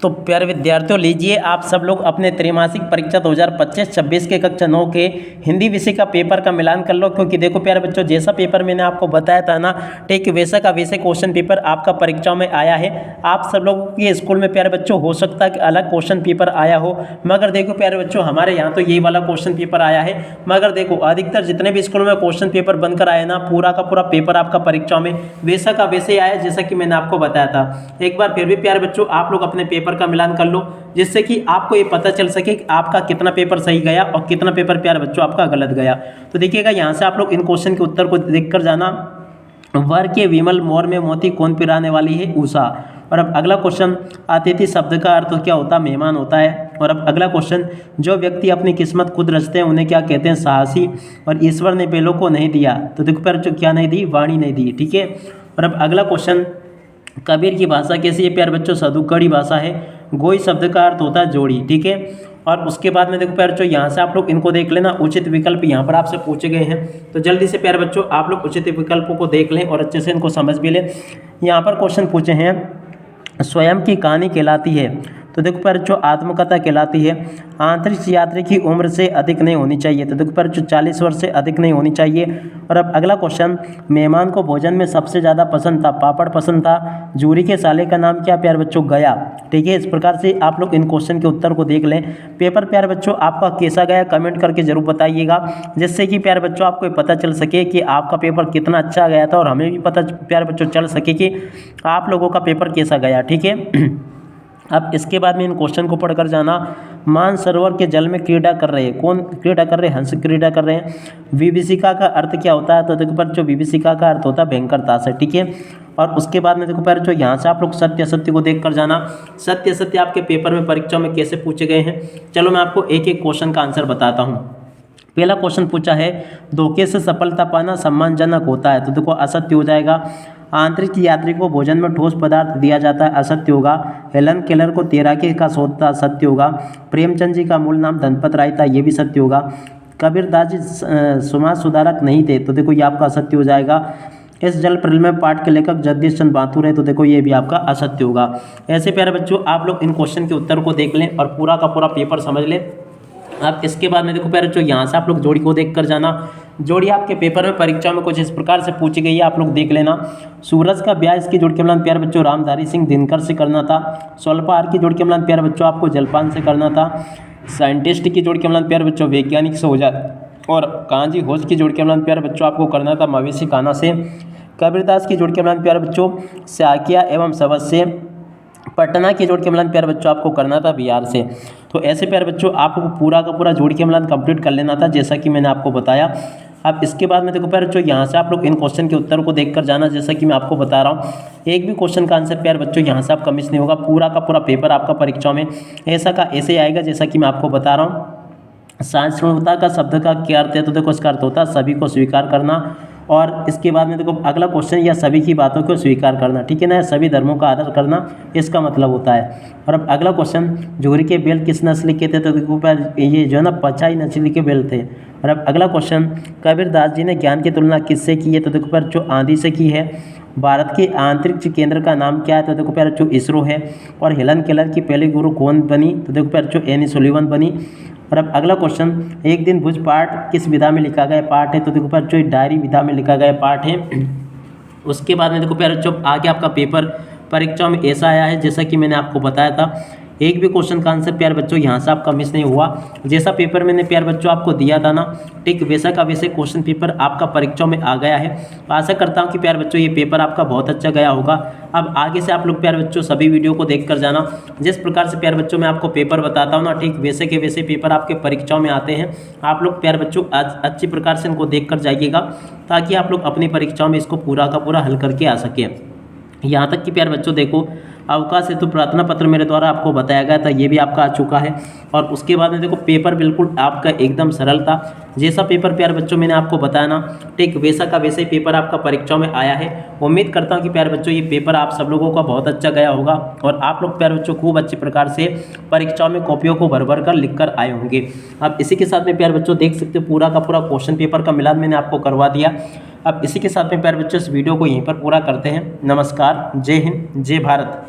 तो प्यारे विद्यार्थियों, लीजिए आप सब लोग अपने त्रैमासिक परीक्षा 2025-26 के कक्षा 9 के हिंदी विषय का पेपर का मिलान कर लो। क्योंकि देखो प्यारे बच्चों, जैसा पेपर मैंने आपको बताया था ना, ठीक वैसा का वैसे क्वेश्चन पेपर आपका परीक्षा में आया है। आप सब लोगों के स्कूल में प्यारे बच्चों हो सकता है कि अलग क्वेश्चन पेपर आया हो, मगर देखो प्यारे बच्चों हमारे यहाँ तो यही वाला क्वेश्चन पेपर आया है। मगर देखो अधिकतर जितने भी स्कूलों में क्वेश्चन पेपर बनकर आए ना, पूरा का पूरा पेपर आपका परीक्षा में वैसा का वैसे आया जैसा कि मैंने आपको बताया था। एक बार फिर भी प्यारे बच्चों आप लोग अपने पेपर का मिलान कर लो, जिससे कि आपको ये पता चल सके कि आपका कितना पेपर सही गया और कितना पेपर प्यारे बच्चों आपका गलत गया। तो देखिएगा यहाँ से आप लोग इन क्वेश्चन के उत्तर को देखकर जाना। वर के विमल मोर में मोती कौन पिराने वाली है? उषा। और अब अगला क्वेश्चन, अतिथि शब्द का अर्थ क्या होता है? मेहमान होता है। और अब अगला क्वेश्चन, जो व्यक्ति अपनी किस्मत खुद रचते हैं उन्हें क्या कहते हैं? साहसी। और ईश्वर ने बेलों को नहीं दिया, तो देखो प्यारे बच्चों क्या नहीं दी? वाणी नहीं दी। ठीक है। और अब अगला क्वेश्चन, कबीर की भाषा कैसी है? प्यारे बच्चों सदुकड़ी भाषा है। गोई शब्द का अर्थ होता है जोड़ी। ठीक है। और उसके बाद में देखो प्यारे बच्चों यहाँ से आप लोग इनको देख लेना, उचित विकल्प यहाँ पर आपसे पूछे गए हैं। तो जल्दी से प्यारे बच्चों आप लोग उचित विकल्पों को देख लें और अच्छे से इनको समझ भी लें। यहाँ पर क्वेश्चन पूछे हैं, स्वयं की कहानी कहलाती है, तो देखो प्यारे बच्चों आत्मकथा कहलाती है। अंतरिक्ष यात्री की उम्र से अधिक नहीं होनी चाहिए, तो देखो प्यारे बच्चों 40 वर्ष से अधिक नहीं होनी चाहिए। और अब अगला क्वेश्चन, मेहमान को भोजन में सबसे ज़्यादा पसंद था, पापड़ पसंद था। जूरी के साले का नाम क्या? प्यारे बच्चों गया। ठीक है। इस प्रकार से आप लोग इन क्वेश्चन के उत्तर को देख लें। पेपर प्यारे बच्चों आपका कैसा गया कमेंट करके जरूर बताइएगा, जिससे कि प्यारे बच्चों आपको पता चल सके कि आपका पेपर कितना अच्छा गया था और हमें भी पता प्यारे बच्चों चल सके कि आप लोगों का पेपर कैसा गया। ठीक है। अब इसके बाद में इन क्वेश्चन को पढ़कर जाना। मानसरोवर के जल में क्रीड़ा कर रहे हैं, कौन क्रीड़ा कर रहे हैं? हंस क्रीड़ा कर रहे हैं। विभीषिका का अर्थ क्या होता है? तो देखो पर जो विभीषिका का अर्थ होता है भयंकरता से। ठीक है। और उसके बाद में देखो पर जो यहाँ से आप लोग सत्य असत्य को देख कर जाना। सत्य असत्य आपके पेपर में परीक्षा में कैसे पूछे गए हैं, चलो मैं आपको एक एक क्वेश्चन का आंसर बताता हूँ। पहला क्वेश्चन पूछा है, धोखे से सफलता पाना सम्मानजनक होता है, तो देखो असत्य हो जाएगा। आंतरिक यात्री को भोजन में ठोस पदार्थ दिया जाता है, असत्य होगा। हेलन केलर को तैराकी का शौक था, सत्य होगा। प्रेमचंद जी का मूल नाम धनपत राय था, ये भी सत्य होगा। कबीरदास जी समाज सुधारक नहीं थे, तो देखो ये आपका असत्य हो जाएगा। इस जल प्रलय में पाठ के लेखक जगदीश चंद्र बाथुर है, तो देखो ये भी आपका असत्य होगा। ऐसे प्यारे बच्चों आप लोग इन क्वेश्चन के उत्तर को देख लें और पूरा का पूरा पेपर समझ लें। अब इसके बाद में देखो प्यारे बच्चों यहाँ से आप लोग जोड़ी को देख कर जाना। जोड़ी आपके पेपर में परीक्षा में कुछ इस प्रकार से पूछी गई है, आप लोग देख लेना। सूरज का ब्याह इसकी जोड़ी के मिलान प्यारे बच्चों रामधारी सिंह दिनकर से करना था। स्वल्पाहार की जोड़ी के मिलान प्यारे बच्चों आपको जलपान से करना था। साइंटिस्ट की जोड़ी के मिलान प्यारे बच्चों वैज्ञानिक से हो जाए। और कांजी होश की जोड़ी के मिलान प्यारे बच्चों आपको करना था मवेशी खाना से। कबीरदास की जोड़ी के मिलान प्यारे बच्चों साकिया एवं सबज से। पटना की जोड़ के मिलान प्यारे बच्चों आपको करना था बिहार से। तो ऐसे प्यारे बच्चों आपको पूरा का पूरा जोड़ के मिलान कंप्लीट कर लेना था, जैसा कि मैंने आपको बताया। अब इसके बाद में देखो प्यारे बच्चों यहाँ से आप लोग इन क्वेश्चन के उत्तर को देखकर जाना, जैसा कि मैं आपको बता रहा हूँ। एक भी क्वेश्चन का आंसर प्यारे बच्चों यहाँ से आपका मिस नहीं होगा। पूरा का पूरा पेपर आपका परीक्षा में ऐसा का ऐसे आएगा, जैसा कि मैं आपको बता रहा हूँ। सहिष्णुता का शब्द का क्या अर्थ है? तो देखो इसका अर्थ होता है सभी को स्वीकार करना। और इसके बाद में देखो अगला क्वेश्चन, या सभी की बातों को स्वीकार करना। ठीक है ना, सभी धर्मों का आदर करना इसका मतलब होता है। और अब अगला क्वेश्चन, जोहरी के बैल किस नस्ल के थे? तो देखो ये जो है ना पचाई नस्ल के बैल थे। और अब अगला क्वेश्चन, कबीरदास जी ने ज्ञान की तुलना किससे की है? तो देखो प्यारे जो आंधी से की है। भारत के अंतरिक्ष केंद्र का नाम क्या है? तो देखो प्यारे जो इसरो है। और हेलन केलर की पहली गुरु कौन बनी? तो देखो प्यारे जो एनी सुलिवन बनी। और अब अगला क्वेश्चन, एक दिन भुज पाठ किस विधा में लिखा गया पाठ है? तो देखो प्यारे जो डायरी विधा में लिखा गया पाठ है। उसके बाद में देखो प्यारे जो आगे आपका पेपर परीक्षा में ऐसा आया है, जैसा कि मैंने आपको बताया था। एक भी क्वेश्चन का आंसर प्यारे बच्चों यहाँ से आपका मिस नहीं हुआ। जैसा पेपर मैंने प्यारे बच्चों आपको दिया था ना, ठीक वैसा का वैसे क्वेश्चन पेपर आपका परीक्षा में आ गया है। आशा करता हूँ कि प्यारे बच्चों ये पेपर आपका बहुत अच्छा गया होगा। अब आगे से आप लोग प्यारे बच्चों सभी वीडियो को देख कर जाना। जिस प्रकार से प्यारे बच्चों मैं आपको पेपर बताता हूँ ना, ठीक वैसे के वैसे पेपर आपके परीक्षाओं में आते हैं। आप लोग प्यारे बच्चों आज अच्छी प्रकार से इनको देख कर जाइएगा, ताकि आप लोग अपनी परीक्षाओं में इसको पूरा का पूरा हल करके आ सकें। यहाँ तक कि प्यारे बच्चों देखो, अवकाश हेतु प्रार्थना पत्र मेरे द्वारा आपको बताया गया था, ये भी आपका आ चुका है। और उसके बाद में देखो पेपर बिल्कुल आपका एकदम सरल था। जैसा पेपर प्यारे बच्चों मैंने आपको बताया ना, ठीक वैसा का वैसे ही पेपर आपका परीक्षाओं में आया है। उम्मीद करता हूँ कि प्यारे बच्चों ये पेपर आप सब लोगों का बहुत अच्छा गया होगा और आप लोग प्यारे बच्चों खूब अच्छे प्रकार से परीक्षाओं में कॉपियों को भर भर कर लिख कर आए होंगे। अब इसी के साथ में प्यारे बच्चों देख सकते हो पूरा का पूरा क्वेश्चन पेपर का मिलान मैंने आपको करवा दिया। अब इसी के साथ में प्यारे बच्चों इस वीडियो को यहीं पर पूरा करते हैं। नमस्कार, जय हिंद, जय भारत।